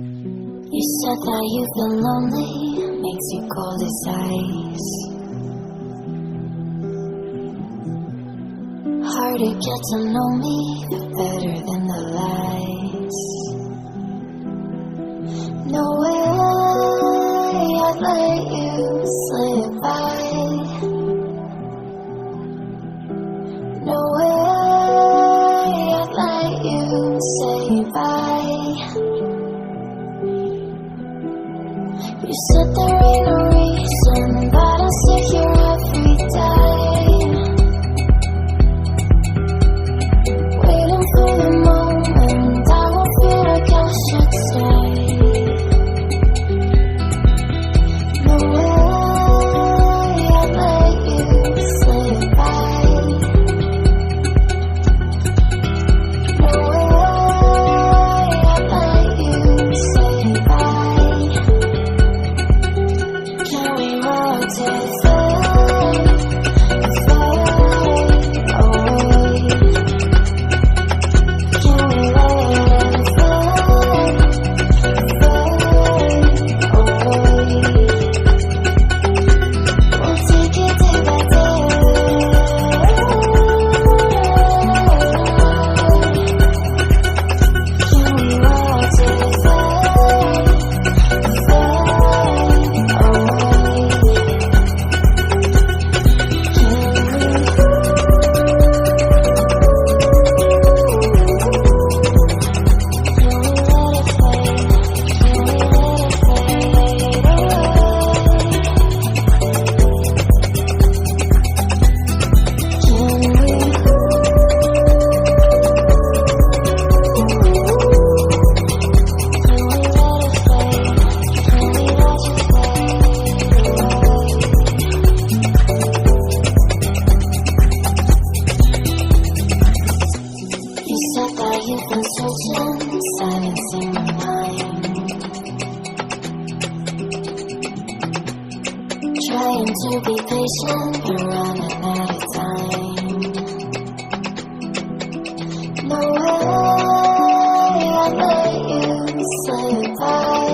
You said that you've been lonely, makes you cold as ice. Hard to get to know me, but better than the lies. No way I'd let you slip by. No way I'd let you say bye. You said there ain't no reason, but I'll sit here every day, waiting for the moment I won't feel like I should stay. No way I'd let you slip by. No way I'd let you say bye. Can we walk to fade away? Can we let it fade away? We'll take it day by day. Can we walk to fade away? You said that you've been searching, silencing my mind, trying to be patient, but running out of time. No way I'd let you slip by.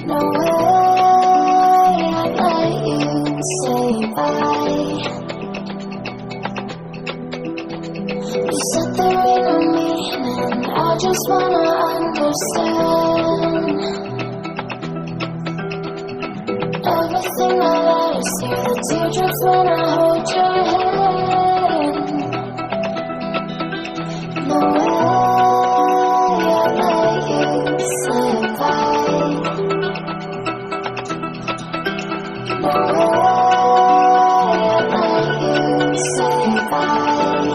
No way I'd let you say bye. You said there ain't no meaning, I just wanna understand everything that I see, the teardrops when I hold your hand. No way I'd let you slip by. No way I'd let you say bye.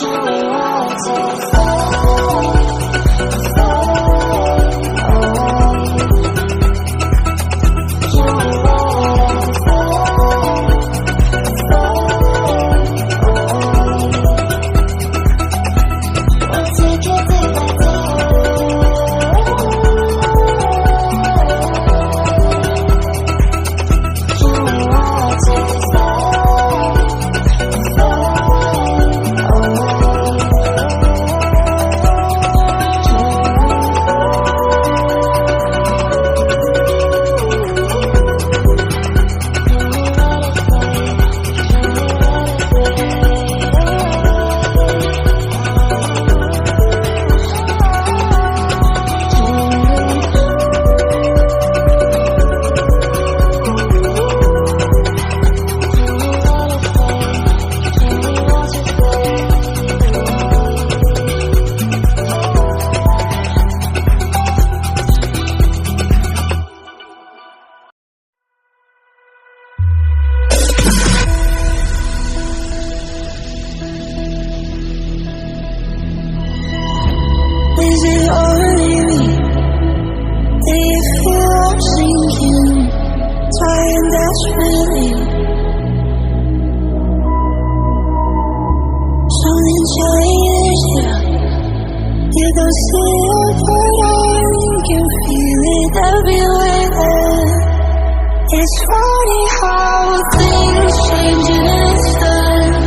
Can we walk to fade away? Can we let it fade away? We'll take it day by day. Can we walk to fade Is it only me? Do you feel I'm sinking, trying desperately? Something changes you. You can see it, but you can feel it everywhere. It's funny how things change in an instant.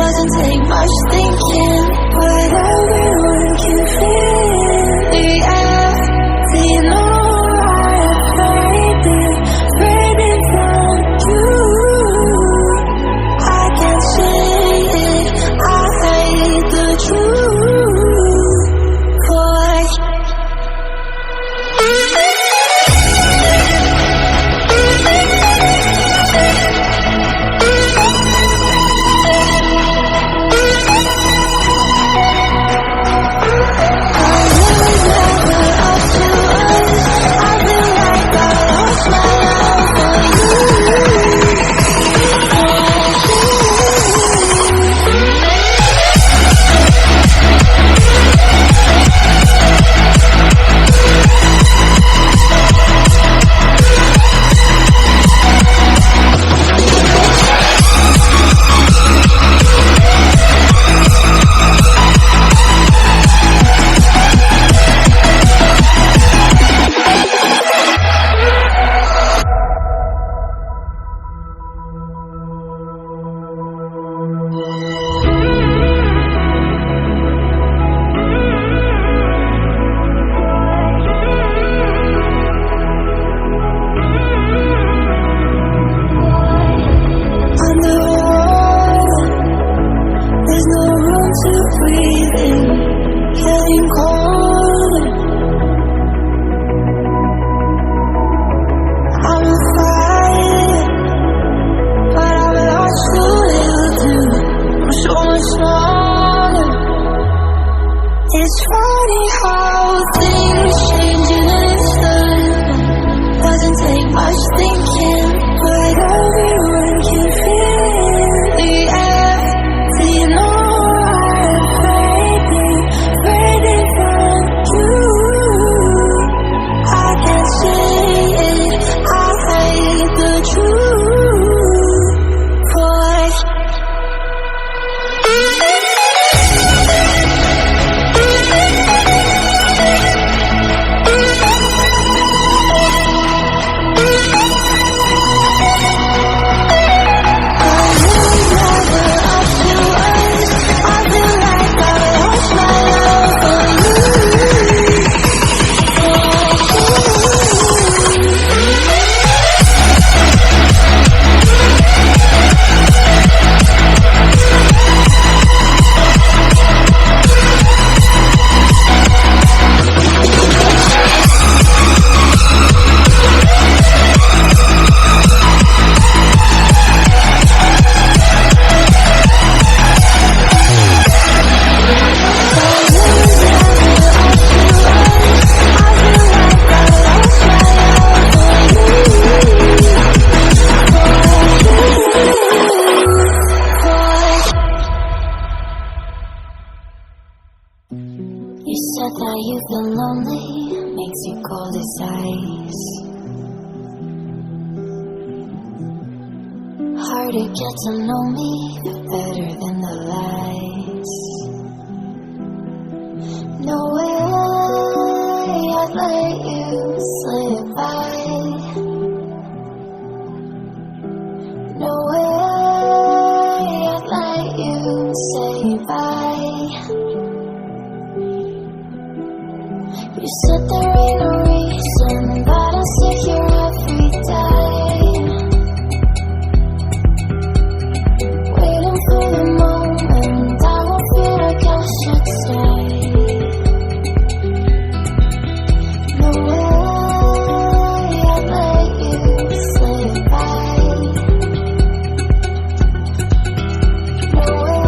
Doesn't take much thinking, but breathing, getting colder. I'm a fire, but I've lost too little to. I'm so much smaller. It's funny how things change in an instant. Doesn't take much thinking, but everyone can feel the empty noise fading from you. I can't say it, I hate the truth, boy. You said that you've been lonely, makes you cold as ice. Hard to get to know me, but better than the lies. No way I'd let you slip by. No way I'd let you say bye. You said there ain't no reason, but I sit here every day, waiting for the moment I will feel like I should stay. No way I'd let you slip by. No way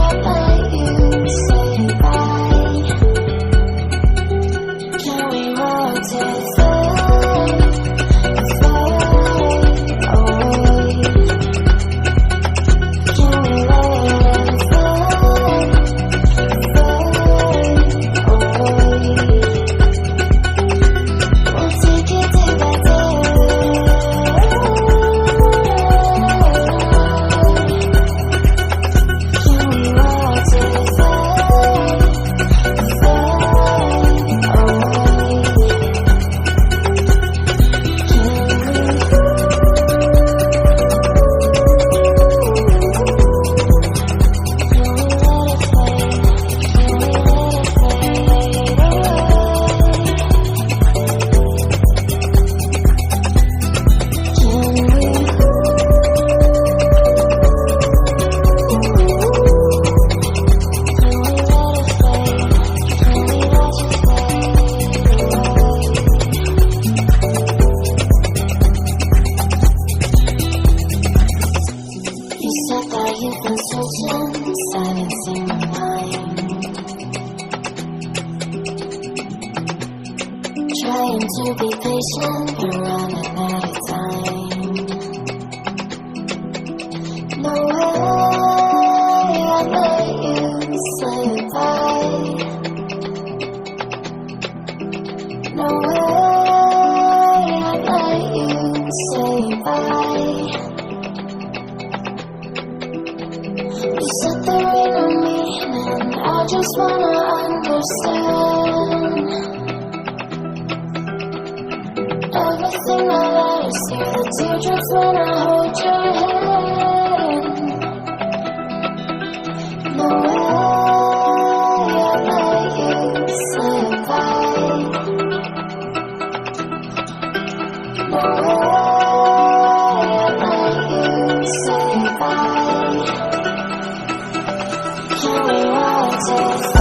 I'd let you say bye. Can we rotate fade away? Can we let it fade away? We'll take it day by day. Can we rotate fade You said that you've been searching, silencing my mind, trying to be patient, but running out of time. No way I'd let you slip by. No way I'd let you say bye. You said there ain't no meaning, I just wanna understand everything that I see, the teardrops when I hold your hand. No way I'd let you slip by. No way I'd let you say bye. Can we taste.